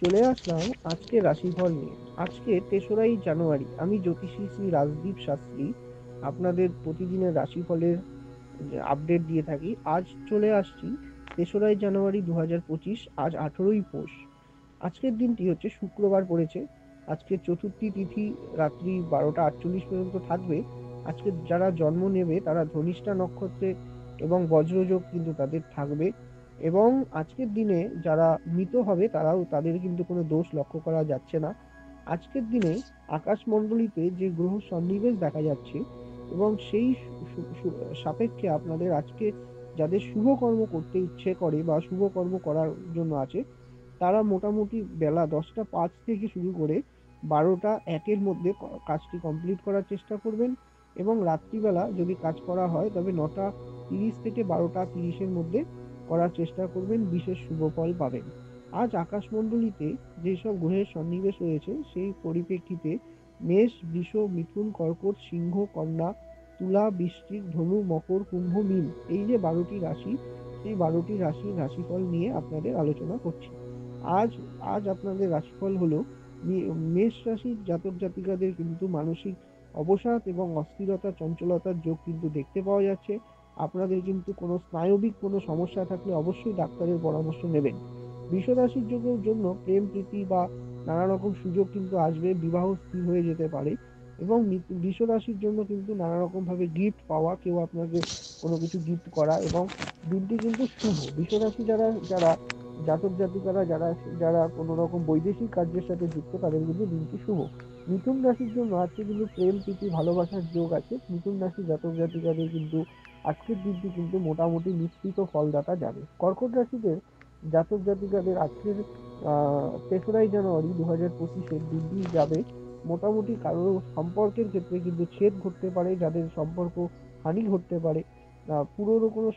চলে আসলাম আজকে রাশিফল নিয়ে। আজকে ৩রা জানুয়ারি। আমি জ্যোতিষী শ্রী রাজদীপ শাস্ত্রী আপনাদের প্রতিদিনের রাশিফলের আপডেট দিয়ে থাকি। আজ চলে আসছি ৩রা জানুয়ারি ২০২৫। আজ ১৮ই পৌষ। আজকের দিনটি হচ্ছে শুক্রবার পড়েছে। আজকে চতুর্থী তিথি রাত্রি ১২টা ৪৮ পর্যন্ত থাকবে। আজকে যারা জন্ম নেবে তারা ধনিষ্ঠা নক্ষত্রে এবং বজ্রযোগ কিন্তু তাদের থাকবে। এবং আজকের দিনে যারা মৃত হবে তাদের কিন্তু কোনো দোষ লক্ষ্য করা যাচ্ছে না। আজকের দিনে আকাশমণ্ডলীতে যে গ্রহ সন্নিবেশ দেখা যাচ্ছে এবং সেই সাপেক্ষে আপনাদের আজকে যাদের শুভ কর্ম করতে ইচ্ছে করে বা শুভ কর্ম করার জন্য আছে, তারা মোটামুটি বেলা 10টা 5 থেকে শুরু করে 12টা 1-এর মধ্যে কাজটি কমপ্লিট করার চেষ্টা করবেন। এবং রাত্রিবেলা যদি কাজ করা হয় তবে 9টা 30 থেকে 12টা 30-এর মধ্যে করার চেষ্টা করবেন, বিশেষ শুভ ফল পাবেন। আজ আকাশমণ্ডলীতে যেসব গ্রহের সন্নিবেশ রয়েছে সেই পরিপ্রেক্ষিতে মেষ, বৃষ, মিথুন, কর্কট, সিংহ, কন্যা, তুলা, বৃশ্চিক, ধনু, মকর, কুম্ভ, মীন, এই যে 12টি রাশি, সেই 12টি রাশির রাশিফল নিয়ে আপনাদের আলোচনা করছি। আজ আজ আপনাদের রাশিফল হলো মেষ রাশির জাতক জাতিকাদের কিন্তু মানসিক অবসাদ এবং অস্থিরতা চঞ্চলতার যোগ কিন্তু দেখতে পাওয়া যাচ্ছে। আপনাদের কিন্তু কোনো স্নায়বিক কোনো সমস্যা থাকলে অবশ্যই ডাক্তারের পরামর্শ নেবেন। বৃষ রাশির যোগের জন্য প্রেম প্রীতি বা নানা রকম সুযোগ কিন্তু আসবে, বিবাহ স্থির হয়ে যেতে পারে। এবং বৃষ রাশির জন্য কিন্তু নানা রকম ভাবে গিফট পাওয়া, কেউ আপনাকে কোনো কিছু গিফট করা, এবং দিনটি কিন্তু শুভ। বৃষ রাশি যারা যারা জাতক জাতিকারা যারা যারা কোনো রকম বৈদেশিক কার্যের সাথে যুক্ত, তাদের কিন্তু দিনটি শুভ। মিথুন রাশির জন্য আজকে কিন্তু প্রেম প্রীতি ভালোবাসার যোগ আছে। মিথুন রাশি জাতক জাতিকাদের কিন্তু আজকের দিনটি কিন্তু মোটামুটি মিশ্রিত ফলদাতা যাবে। কর্কট রাশিতে জাতক জাতিকাদের আজকের ৩রা জানুয়ারি ২০২৫-এর দিনটি যাবে মোটামুটি কারো সম্পর্কের ক্ষেত্রে কিন্তু ছেদ ঘটতে পারে, যাদের সম্পর্ক হানি ঘটতে পারে। পুরনো কোনো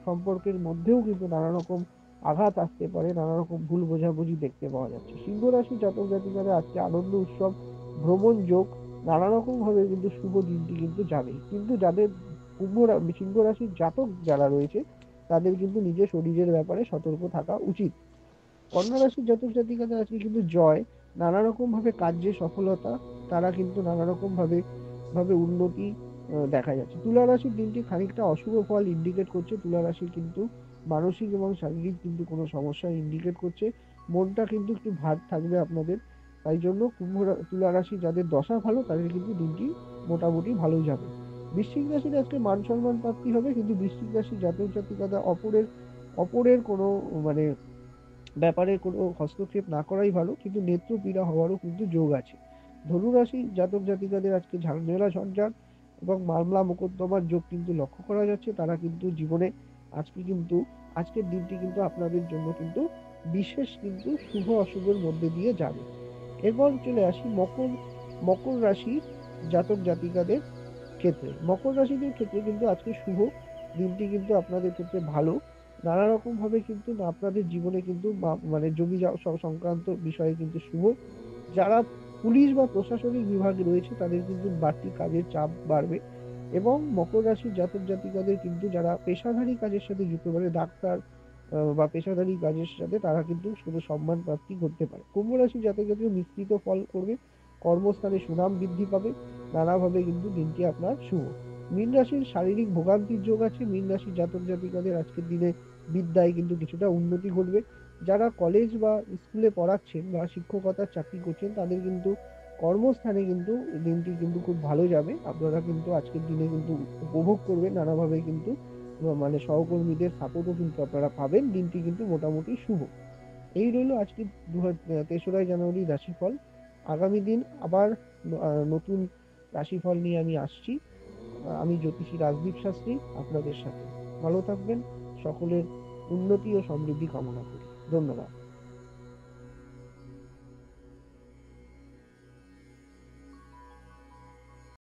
সম্পর্কের মধ্যেও কিন্তু নানা রকম আঘাত আসতে পারে, নানা রকম ভুল বোঝাবুঝি দেখতে পাওয়া যাচ্ছে। সিংহ রাশি জাতক জাতিকারা আজকে আনন্দ উৎসব, ভ্রমণ যোগ, নানা রকম ভাবে কিন্তু শুভ দিনটি কিন্তু যাবে। কিন্তু যাদের সিংহ রাশির জাতক যারা রয়েছে, তাদের কিন্তু নিজের শরীরের ব্যাপারে সতর্ক থাকা উচিত। কন্যা রাশির জাতক জাতিকাদের আজকে কিন্তু জয়, নানা রকম ভাবে কার্যে সফলতা, তারা কিন্তু নানা রকম ভাবে উন্নতি দেখা যাচ্ছে। তুলা রাশির দিনটি খানিকটা অশুভ ফল ইন্ডিকেট করছে। তুলা রাশি কিন্তু মানসিক এবং শারীরিক কিন্তু কোনো সমস্যা ইন্ডিকেট করছে। মনটা কিন্তু একটু ভার থাকবে আপনাদের। তাই জন্য তুলা রাশি যাদের দশা ভালো, তাদের কিন্তু দিনটি মোটামুটি ভালোই যাবে। বৃশ্চিক রাশির আজকে মান সম্মান প্রাপ্তি হবে, কিন্তু বৃশ্চিক রাশির জাতক জাতিকারা অপরের কোনো মানে ব্যাপারে কোনো হস্তক্ষেপ না করাই ভালো, কিন্তু নেত্রপীড়া হওয়ারও কিন্তু যোগ আছে। ধনুরাশি জাতক জাতিকাদের আজকে ঝামেলা ঝঞ্ঝাট এবং মামলা মোকদ্দমার যোগ কিন্তু লক্ষ্য করা যাচ্ছে। তারা কিন্তু জীবনে আজকের দিনটি কিন্তু আপনাদের জন্য কিন্তু বিশেষ কিন্তু শুভ অশুভের মধ্যে দিয়ে যাবে। এরপর চলে আসি মকর রাশি জাতক জাতিকাদের ক্ষেত্রে। মকর রাশিদের ক্ষেত্রে কিন্তু আজকে শুভ দিনটি কিন্তু আপনাদের ক্ষেত্রে ভালো। নানা রকম ভাবে কিন্তু আপনাদের জীবনে কিন্তু মানে জমি সংক্রান্ত বিষয়ে কিন্তু শুভ। যারা পুলিশ বা প্রশাসনিক বিভাগে রয়েছে, তাদের কিন্তু বাড়তি কাজের চাপ বাড়বে। এবং মকর রাশির জাতক জাতিকাদের কিন্তু যারা পেশাদারী কাজের সাথে যুক্ত, মানে ডাক্তার বা পেশাদারী কাজের সাথে, তারা কিন্তু শুধু সম্মান প্রাপ্তি করতে পারে। কুম্ভ রাশির জাতক জাতিকা মিশ্রিত ফল করবে, কর্মস্থানে সুনাম বৃদ্ধি পাবে, নানাভাবে কিন্তু দিনটি আপনার শুভ। মীন রাশির শারীরিক ভোগান্তির যোগ আছে। মীন রাশির জাতক জাতিকাদের আজকের দিনে বিদ্যায় কিন্তু কিছুটা উন্নতি ঘটবে। যারা কলেজ বা স্কুলে পড়াচ্ছেন বা শিক্ষকতার চাকরি করছেন, তাদের কিন্তু কর্মস্থানে কিন্তু দিনটি কিন্তু খুব ভালো যাবে। আপনারা কিন্তু আজকের দিনে কিন্তু উপভোগ করবেন নানাভাবে কিন্তু, মানে সহকর্মীদের সাপোর্টও কিন্তু আপনারা পাবেন। দিনটি কিন্তু মোটামুটি শুভ। এই রইল আজকে ৩রা জানুয়ারি রাশিফল। আগামী দিন আবার নতুন রাশিফল নিয়ে আমি আসছি। আমি জ্যোতিষী রাজদীপ শাস্ত্রী আপনাদের সাথে। ভালো থাকবেন। সকলের উন্নতি ও সমৃদ্ধি কামনা করি। ধন্যবাদ।